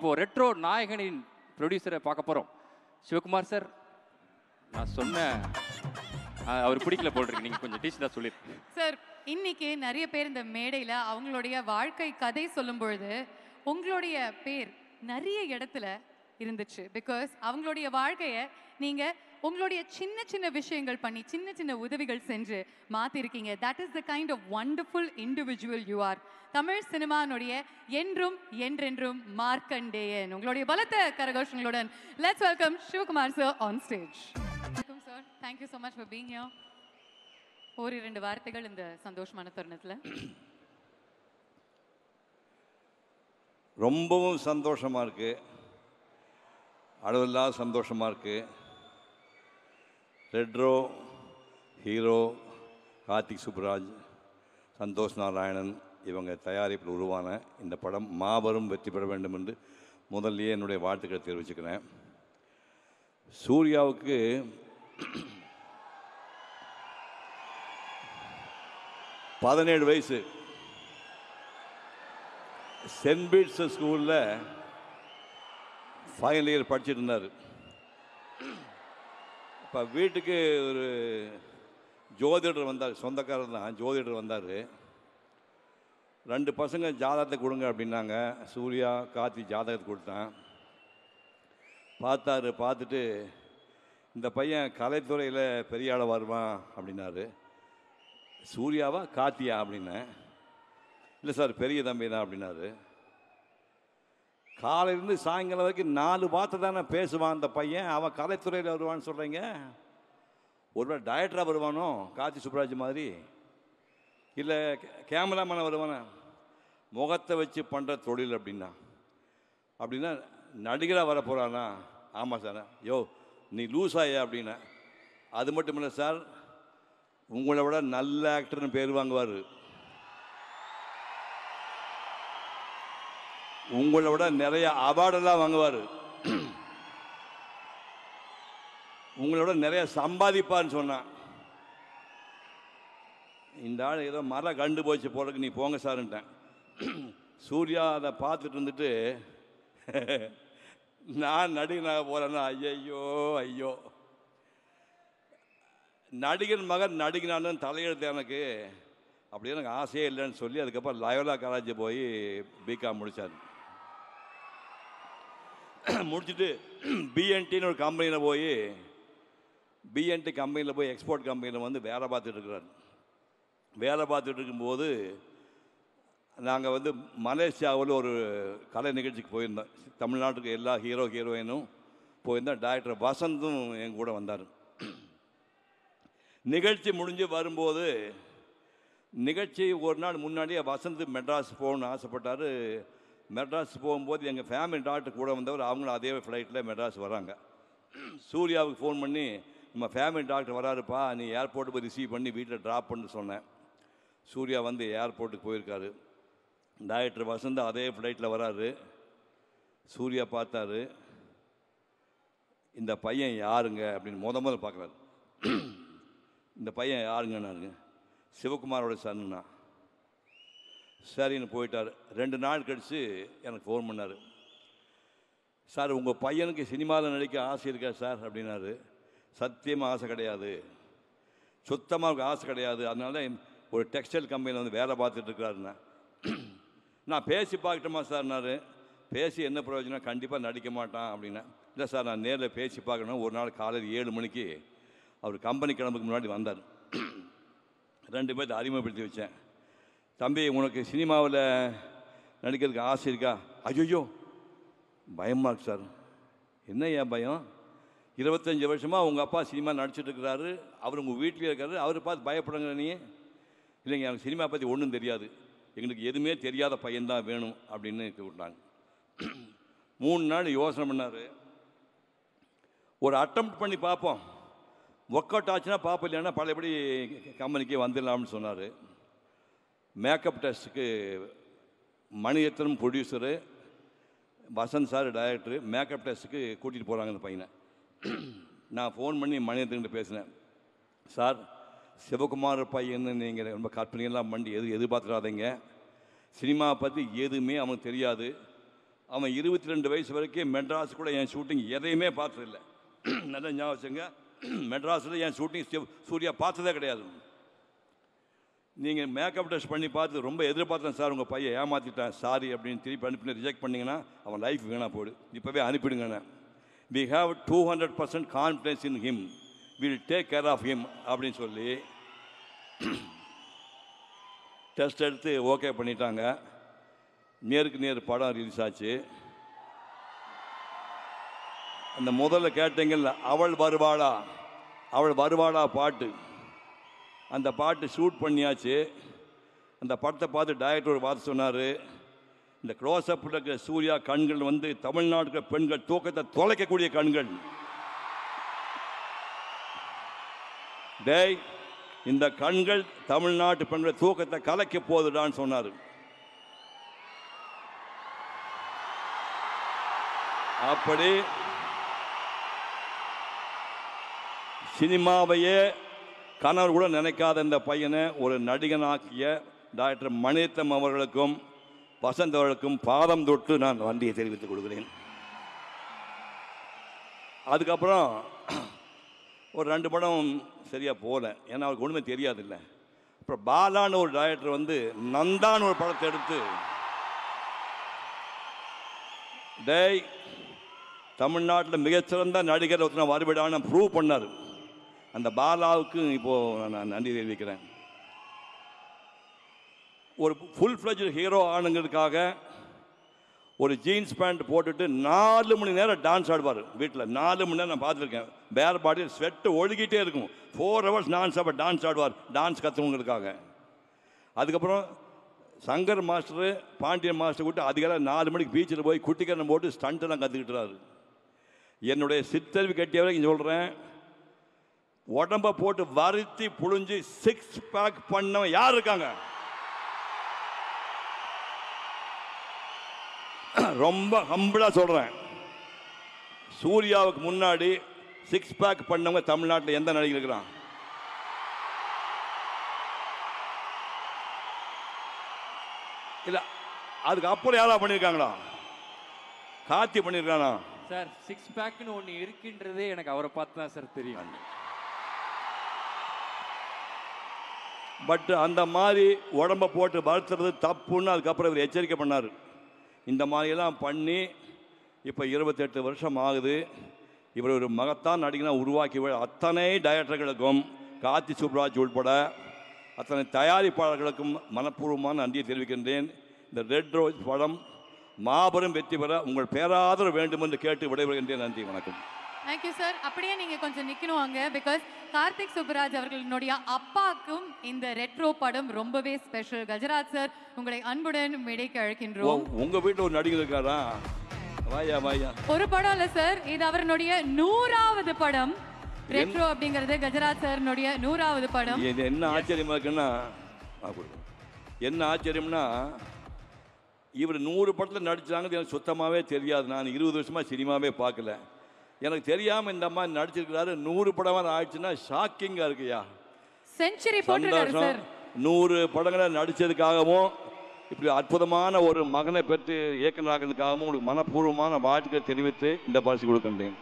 இப்போ ரெட்ரோ நாயகனின் ப்ரொடியூசரை பார்க்க போகிறோம். சிவகுமார் சார், நான் சொன்ன அவர் பிடிக்கல போல் நீங்கள் கொஞ்சம் டீச் தான் சொல்லியிருக்கீங்க சார். இன்னைக்கு நிறைய பேர் இந்த மேடையில் அவங்களுடைய வாழ்க்கை கதை சொல்லும் பொழுது உங்களுடைய பேர் நிறைய இடத்துல இருந்துச்சு. பிகாஸ் அவங்களுடைய வாழ்க்கையை நீங்கள் உங்களுடைய சின்ன சின்ன விஷயங்கள் பண்ணி சின்ன சின்ன உதவிகள் செஞ்சு மாற்றிருக்கீங்க. That is the kind of wonderful individual you are. Tamil சினிமானுடைய என்றும் என்றென்றும் மார்க்கண்டேயன். உங்களுடைய பலத்த கரகோஷங்களுடன் let's welcome Sivakumar sir on stage. வணக்கம் sir, thank you so much for being here. ஒரு 2 வார்த்தைகள் இந்த சந்தோஷமான தருணத்தில். ரொம்பவும் சந்தோஷமாக இருக்குது, அளவில்லாத சந்தோஷமாக இருக்குது. ரெட்ரோ ஹீரோ கார்த்திக் சுப்புராஜ், சந்தோஷ் நாராயணன் இவங்க தயாரிப்பில் உருவான இந்த படம் மாபெரும் வெற்றி பெற வேண்டும் என்று முதல்லையே என்னுடைய வாழ்த்துக்களை தெரிவிச்சுக்கிறேன். சூர்யாவுக்கு பதினேழு வயசு, சென்ட் பீட்ஸ் ஸ்கூலில் ஃபைனல் இயர் படிச்சுட்டு இருந்தார். இப்போ வீட்டுக்கு ஒரு ஜோதிடர் வந்தார், சொந்தக்காரர் தான், ஜோதிடர் வந்தார். 2 பசங்க ஜாதகத்தை கொடுங்க அப்படின்னாங்க. சூர்யா கார்த்தி ஜாதகத்தை கொடுத்தேன். பார்த்துட்டு இந்த பையன் கலைத்துறையில் பெரிய ஆளாக வருவான் அப்படின்னாரு. சூர்யாவா கார்த்தியா அப்படின்னேன். இல்லை சார், பெரிய தம்பி தான் அப்படின்னாரு. காலையிலேருந்து சாயங்காலம் வரைக்கும் 4 வார்த்தை தானே பேசுவான் அந்த பையன், அவன் கலைத்துறையில் வருவான்னு சொல்கிறீங்க. ஒருவேளை டைரக்டராக வருவானோ கார்த்தி சுப்ராஜ் மாதிரி, இல்லை கேமராமேனாக வருவானா? முகத்தை வச்சு பண்ணுற தொழில் அப்படின்னா நடிகராக வர போகிறானா? ஆமாம் சார். யோ நீ லூஸ் ஆயா அப்படின்னா. அது மட்டும் இல்லை சார், உங்களை விட நல்ல ஆக்டர்னு பேர் வாங்குவார், உங்களை விட நிறைய அவார்டெல்லாம் வாங்குவார், உங்களோட நிறைய சம்பாதிப்பார்னு சொன்னான். இந்த ஆள் ஏதோ மரம் கண்டு போச்சு போறதுக்கு, நீ போங்க சார்ன்ட்டேன். சூர்யா அதை பார்த்துட்டு இருந்துட்டு நான் நடிகனாக போகிறேன்னா ஐயோ, நடிகன் மகன் நடிகனானு தலையெழுத்து எனக்கு, அப்படியே எனக்கு ஆசையே இல்லைன்னு சொல்லி அதுக்கப்புறம் லயோலா காலேஜ் போய் பிகாம் முடித்தார். முடிச்சுட்டு பிஎன்டின்னு ஒரு கம்பெனியில் போய், பிஎன்டி கம்பெனியில் போய் எக்ஸ்போர்ட் கம்பெனியில் வந்து வேலை பார்த்துட்டு இருக்கிறார். வேலை பார்த்துட்டு இருக்கும்போது நாங்கள் வந்து மலேசியாவில் ஒரு கலை நிகழ்ச்சிக்கு போயிருந்தோம். தமிழ்நாட்டுக்கு எல்லா ஹீரோயினும் போயிருந்தோம். டைரக்டர் வசந்தும் என் கூட வந்தார். நிகழ்ச்சி முடிஞ்சு வரும்போது, நிகழ்ச்சி ஒரு நாள் முன்னாடியே வசந்த் மெட்ராஸ் போகணுன்னு ஆசைப்பட்டார். மெட்ராஸ் போகும்போது எங்கள் ஃபேமிலி டாக்டர் கூட வந்தவர், அவங்களும் அதே ஃப்ளைட்டில் மெட்ராஸ் வராங்க. சூர்யாவுக்கு ஃபோன் பண்ணி, நம்ம ஃபேமிலி டாக்டர் வராருப்பா, நீ ஏர்போர்ட்டு போய் ரிசீவ் பண்ணி வீட்டில் ட்ராப் பண்ணு சொன்னேன். சூர்யா வந்து ஏர்போர்ட்டுக்கு போயிருக்காரு. டைரக்டர் வசந்த் அதே ஃப்ளைட்டில் வராரு. சூர்யா பார்த்தாரு, இந்த பையன் யாருங்க அப்படின்னு முதல்ல பார்க்குறாரு. இந்த பையன் யாருங்கன்னாருங்க. சிவகுமாரோட சன்னுண்ணா. சரின்னு போயிட்டார். 2 நாள் கழித்து எனக்கு ஃபோன் பண்ணார். சார், உங்கள் பையனுக்கு சினிமாவில் நடிக்க ஆசை இருக்கா சார் அப்படின்னாரு. சத்தியமாக ஆசை கிடையாது, சுத்தமாக ஆசை கிடையாது. அதனால ஒரு டெக்ஸ்டைல் கம்பெனியில் வந்து வேலை பார்த்துட்ருக்கிறாருண்ணா. நான் பேசி பார்க்கட்டுமா சார்னாரு. பேசி என்ன பிரயோஜனம், கண்டிப்பாக நடிக்க மாட்டான் அப்படின்னா. இல்லை சார், நான் நேரில் பேசி பார்க்கணும். ஒரு நாள் காலையில் 7 மணிக்கு அவர் கம்பெனி கிளம்புக்கு முன்னாடி வந்தார். 2 பேர்த்த அறிமுகப்படுத்தி வச்சேன். தம்பி, உனக்கு சினிமாவில் நடிக்கிறதுக்கு ஆசை இருக்கா? ஐயோ பயமாக இருக்கு சார். என்ன ஏன் பயம்? 25 வருஷமாக உங்கள் அப்பா சினிமா நடிச்சிட்ருக்கிறாரு, அவர் உங்கள் வீட்டிலே இருக்காரு, அவர் பார்த்து பயப்படுங்க நீ? இல்லைங்க, எனக்கு சினிமா பற்றி ஒன்றும் தெரியாது, எங்களுக்கு எதுவுமே தெரியாத பையன்தான் வேணும் அப்படின்னு விட்டாங்க. 3 நாள் யோசனை பண்ணார். ஒரு அட்டெம்ப்ட் பண்ணி பார்ப்போம், ஒர்க் அவுட் ஆச்சுன்னா பார்ப்போம், இல்லைன்னா பழையபடி கம்பெனிக்கே வந்துடலாம்னு சொன்னார். மேக்கப் டெஸ்ட்டுக்கு Mani Ratnam producer, Vasanth sir director, makeup டெஸ்ட்டுக்கு கூட்டிகிட்டு போகிறாங்க அந்த பையனை. நான் ஃபோன் பண்ணி மணிரத்னகிட்ட பேசினேன். சார், சிவகுமார் பையன்னு நீங்கள் ரொம்ப கற்பனையெல்லாம் பண்ணி எதிர்பார்த்துடாதீங்க. சினிமா பற்றி எதுவுமே அவனுக்கு தெரியாது. அவன் 22 வயசு வரைக்கும் மெட்ராஸ் கூட என் ஷூட்டிங் எதையுமே பார்த்ததில்ல. நல்லா ஞாபகம் வச்சுங்க, மெட்ராஸில் என் ஷூட்டிங் சூர்யா பார்த்ததே கிடையாது. நீங்கள் மேக்கப் டெஸ்ட் பண்ணி பார்த்து ரொம்ப எதிர்பார்த்தேன் சார், உங்கள் பையன் ஏமாற்றிட்டான் சாரி அப்படின்னு திருப்பி அனுப்பி ரிஜெக்ட் பண்ணிங்கன்னா அவன் லைஃப் வீணாக போடு, இப்போவே அனுப்பிடுங்கண்ணே. We have 200% confidence in him, will take care of him அப்படின்னு சொல்லி டெஸ்ட் எடுத்து ஓகே பண்ணிட்டாங்க. நேருக்கு நேர் படம் ரிலீஸ் ஆச்சு. அந்த முதல்ல கேட்டீங்கல்ல, அவள் வருவாளா அவள் வருவாளா பாட்டு, அந்த பாட்டு ஷூட் பண்ணியாச்சு. அந்த படத்தை பார்த்து டைரக்டர் ஒரு வார்த்தை சொன்னார், இந்த க்ளோஸ்அப்பில் இருக்கிற சூர்யா கண்கள் வந்து தமிழ்நாட்டுக்கு பெண்கள் தூக்கத்தை தொலைக்கக்கூடிய கண்கள். டேய், இந்த கண்கள் தமிழ்நாட்டு பெண்கள் தூக்கத்தை கலைக்க போகுதுடான்னு சொன்னார். அப்படி சினிமாவையே கணவர் கூட நினைக்காத இந்த பையனை ஒரு நடிகனாக்கிய டாக்டர் மணிரத்னம் அவர்களுக்கும் வசந்த் அவர்களுக்கும் பாதம் தொட்டு நான் நன்றியை தெரிவித்துக் கொள்கிறேன். அதுக்கப்புறம் ஒரு 2 படம் சரியாக போகல, ஏன்னா அவருக்கு ஒன்றுமே தெரியாதில்லை. அப்புறம் பாலான்னு ஒரு டைரக்டர் வந்து நந்தான்னு ஒரு படத்தை எடுத்து, டேய் தமிழ்நாட்டில் மிகச்சிறந்த நடிகர் ஒருத்தனை வருவிடான்னு ப்ரூவ் பண்ணார். அந்த பாலாவுக்கு இப்போது நான் நன்றி தெரிவிக்கிறேன். ஒரு ஃபுல் ஃப்ளெஜ் ஹீரோ ஆனுங்கிறதுக்காக ஒரு ஜீன்ஸ் பேண்ட் போட்டுட்டு 4 மணி நேரம் டான்ஸ் ஆடுவார் வீட்டில். 4 மணி நேரம் நான் பார்த்துருக்கேன். பேர் பாடியில் ஸ்வெட்டு ஒழுகிட்டே இருக்கும். 4 hours நான் சாப்பிட டான்ஸ் ஆடுவார், டான்ஸ் கற்றுவங்கிறதுக்காக. அதுக்கப்புறம் சங்கர் மாஸ்டரு பாண்டியன் மாஸ்டர் கூட்டு அதிகாரம் 4 மணிக்கு பீச்சில் போய் குட்டிக்கரணம் போட்டு ஸ்டண்ட்டெல்லாம் கற்றுக்கிட்டுறாரு. என்னுடைய சித்தறிவு கட்டியவரை இங்கே சொல்கிறேன், உடம்பை போட்டு வருத்தி புழிஞ்சு 6 பேக் பண்ணவன் யார் இருக்காங்க? ரொம்ப ஹம்பிளாக சொல்கிறேன், சூர்யாவுக்கு முன்னாடி 6 பேக் பண்ணவங்க தமிழ்நாட்டில் எந்த நடிகர் இருக்கிறான்? இல்லை, அதுக்கு அப்புறம் யாரா பண்ணியிருக்காங்களா? கார்த்தி பண்ணியிருக்கானா? சார் 6 பேக்னு ஒன்று இருக்கின்றதே எனக்கு அவரை பார்த்து தான் சார் தெரியும். பட் அந்த மாதிரி உடம்பை போட்டு வளர்த்துறது தப்புன்னு அதுக்கப்புறம் இவர் எச்சரிக்கை பண்ணார். இந்த மாதிரியெல்லாம் பண்ணி இப்போ 28 வருஷம் ஆகுது. இவர் ஒரு மகத்தான் நடிகனாக உருவாக்கி அத்தனை டைரக்டர்களுக்கும், கார்த்தி சுப்ராஜ் உட்பட அத்தனை தயாரிப்பாளர்களுக்கும் மனப்பூர்வமான நன்றியை தெரிவிக்கின்றேன். இந்த ரெட் ரோஸ் படம் மாபெரும் வெற்றி பெற உங்கள் பேராதரவு வேண்டும் என்று கேட்டு விடைபெறுகின்றேன். நன்றி, வணக்கம். Thank you sir. அப்படியே நீங்க கொஞ்சம் நிக்கணும் அங்க, பிகாஸ் கார்த்திக் சுப்பராஜ் அவர்களுடைய அப்பாக்கும் இந்த ரெட்ரோ படம் ரொம்பவே ஸ்பெஷல். கஜராஜ் சார், உங்களை அன்புடன் மேடைக்கு அழைக்கின்றோம். உங்க வீட்டில் ஒரு நடிகர் இருக்காரா? வாயா வாயா. ஒரு படம் இல்ல சார், இது அவருடைய 100வது படம். ரெட்ரோ அப்படிங்கிறது கஜராஜ் சார்னுடைய 100வது படம். இது என்ன ஆச்சரியமா இருக்குன்னா, என்ன ஆச்சரியம்னா, இவர் 100 படத்தில் நடிச்சாங்க எனக்கு சுத்தமாகவே தெரியாது. நான் 20 வருஷமா சினிமாவே பார்க்கல. எனக்கு தெரியாம இந்த அம்மா நடிச்சிருக்கிறாரு. 100 படமாக ஆயிடுச்சுன்னா ஷாக்கிங்கா இருக்குயா. Century போட்டுட்டாரு sir. 100 படங்களை நடிச்சதுக்காகவும் இப்படி அற்புதமான ஒரு மகனை பெற்று இயக்குனராகிறதுக்காகவும் உங்களுக்கு மனப்பூர்வமான வாழ்த்துக்களை தெரிவித்து இந்த பரிசு கொடுக்கின்றேன்.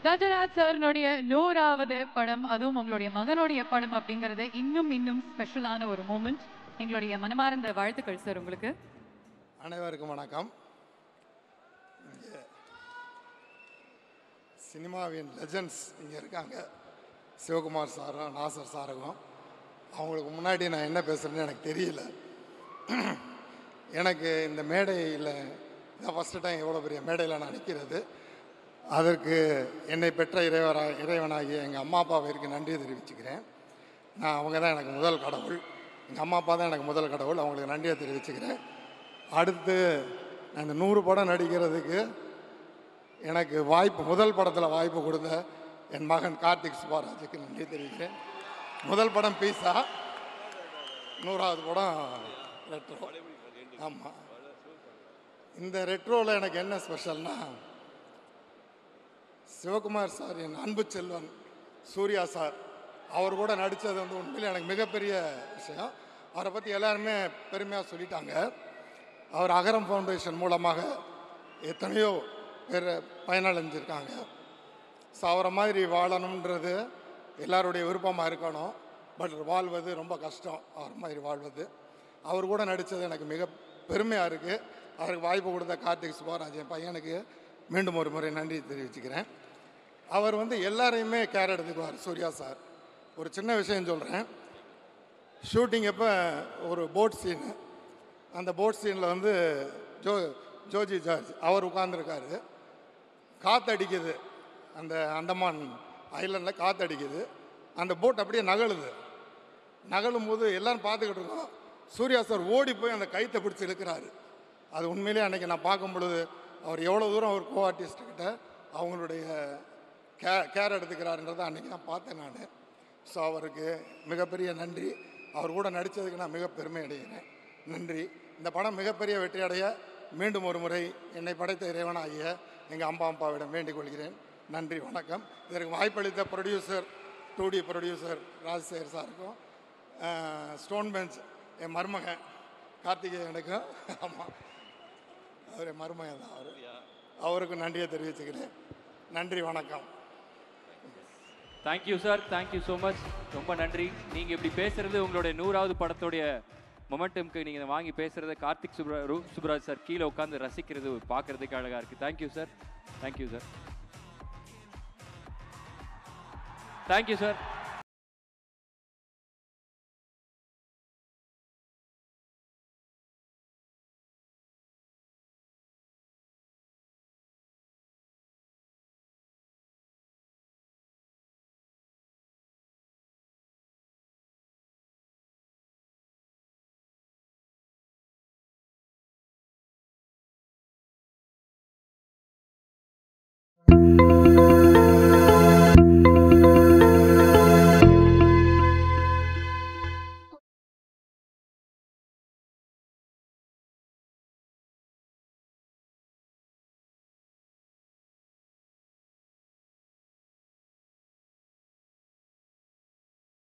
கஜராஜ் சார்னுடைய 100வது படம், அதுவும் உங்களுடைய மகனுடைய படம் அப்படிங்கிறது இன்னும் ஸ்பெஷலான ஒரு மூமெண்ட். எங்களுடைய மனமார்ந்த வாழ்த்துக்கள் சார் உங்களுக்கு. அனைவருக்கும் வணக்கம். சினிமாவின் லெஜண்ட்ஸ் இங்கே இருக்காங்க, சிவகுமார் சாரும் நாசர் சாருக்கும். அவங்களுக்கு முன்னாடி நான் என்ன பேசுகிறேன்னு எனக்கு தெரியல. எனக்கு இந்த மேடையில் இதான் ஃபஸ்ட்டு டைம் எவ்வளோ பெரிய மேடையில் நான் நிற்கிறது. அதற்கு என்னை பெற்ற இறைவனாகிய எங்கள் அம்மா அப்பாவிற்கு நன்றி தெரிவிச்சுக்கிறேன். அவங்க தான் எனக்கு முதல் கடவுள். எங்கள் அம்மா அப்பா தான் எனக்கு முதல் கடவுள். அவங்களுக்கு நன்றியை தெரிவிச்சுக்கிறேன். அடுத்து நான் இந்த 100 படம் நடிக்கிறதுக்கு எனக்கு முதல் படத்தில் வாய்ப்பு கொடுத்த என் மகன் கார்த்திக் சுப்பராஜுக்கு நன்றி தெரிவிக்கிறேன். முதல் படம் பீஸா, 100வது படம் ரெட்ரோ. ஆமாம், இந்த ரெட்ரோவில் எனக்கு என்ன ஸ்பெஷல்னா, சிவகுமார் சார் என் அன்பு செல்வன் சூர்யா சார் அவர் கூட நடித்தது வந்து உண்மையிலே எனக்கு மிகப்பெரிய விஷயம். அவரை பற்றி எல்லாருமே பெருமையாக சொல்லிட்டாங்க. அவர் அகரம் ஃபவுண்டேஷன் மூலமாக எத்தனையோ பேர் பயனடைஞ்சிருக்காங்க. ஸோ அவரை மாதிரி வாழணுன்றது எல்லாருடைய விருப்பமாக இருக்கணும். பட் வாழ்வது ரொம்ப கஷ்டம், அவர் மாதிரி வாழ்வது. அவர் கூட நடித்தது எனக்கு மிக பெருமையாக இருக்குது. அவருக்கு வாய்ப்பு கொடுத்த கார்த்திக் சுப்பராஜ் என் பையனுக்கு மீண்டும் ஒரு முறை நன்றி தெரிவிச்சுக்கிறேன். அவர் வந்து எல்லாரையுமே கேர் எடுத்துக்குவார் சூர்யா சார். ஒரு சின்ன விஷயம் சொல்கிறேன். ஷூட்டிங் அப்போ ஒரு போட் சீனு, அந்த போட் சீனில் வந்து ஜோஜி ஜார்ஜ் அவர் உட்கார்ந்துருக்காரு. காற்றடிக்குது, அந்த அந்தமான் ஐலண்டில் காற்றடிக்குது. அந்த போட் அப்படியே நகழும் போது எல்லோரும் பார்த்துக்கிட்டு இருக்கோம். சூர்யா சார் ஓடி போய் அந்த கைத்தை பிடிச்சி இழுக்கிறாரு. அது உண்மையிலே அன்றைக்கி நான் பார்க்கும் பொழுது அவர் எவ்வளோ தூரம் அவர் கோ ஆர்டிஸ்ட்கிட்ட அவங்களுடைய கேர் எடுத்துக்கிறாருன்றதை அன்றைக்கி நான் பார்த்தேன் நான். ஸோ அவருக்கு மிகப்பெரிய நன்றி. அவர் கூட நடித்ததுக்கு நான் மிக பெருமை அடைகிறேன். நன்றி. இந்த படம் மிகப்பெரிய வெற்றி அடைய மீண்டும் ஒரு முறை என்னை படைத்த இறைவனாகிய எங்கள் அம்பாவிடம் வேண்டிக் கொள்கிறேன். நன்றி, வணக்கம். இதற்கு வாய்ப்பளித்த ப்ரொடியூசர் 2D ப்ரொடியூசர் ராஜசேகர் சாருக்கும், ஸ்டோன் பெஞ்ச் என் மருமகன் கார்த்திகேயனுக்கும், ஆமாம் அவர் என் மருமகன் தான், அவருக்கும் நன்றியை தெரிவிச்சுக்கிறேன். நன்றி, வணக்கம். Thank you sir, thank you so much. ரொம்ப நன்றி. நீங்கள் இப்படி பேசுகிறது உங்களுடைய 100வது படத்துடைய மொமெண்டம்க்கு நீங்கள் வாங்கி பேசுகிறத கார்த்திக் சுப்ராஜ் சார் கீழே உட்காந்து ரசிக்கிறது பார்க்குறதுக்கு அழகாக இருக்குது. Thank you sir, thank you sir, thank you sir.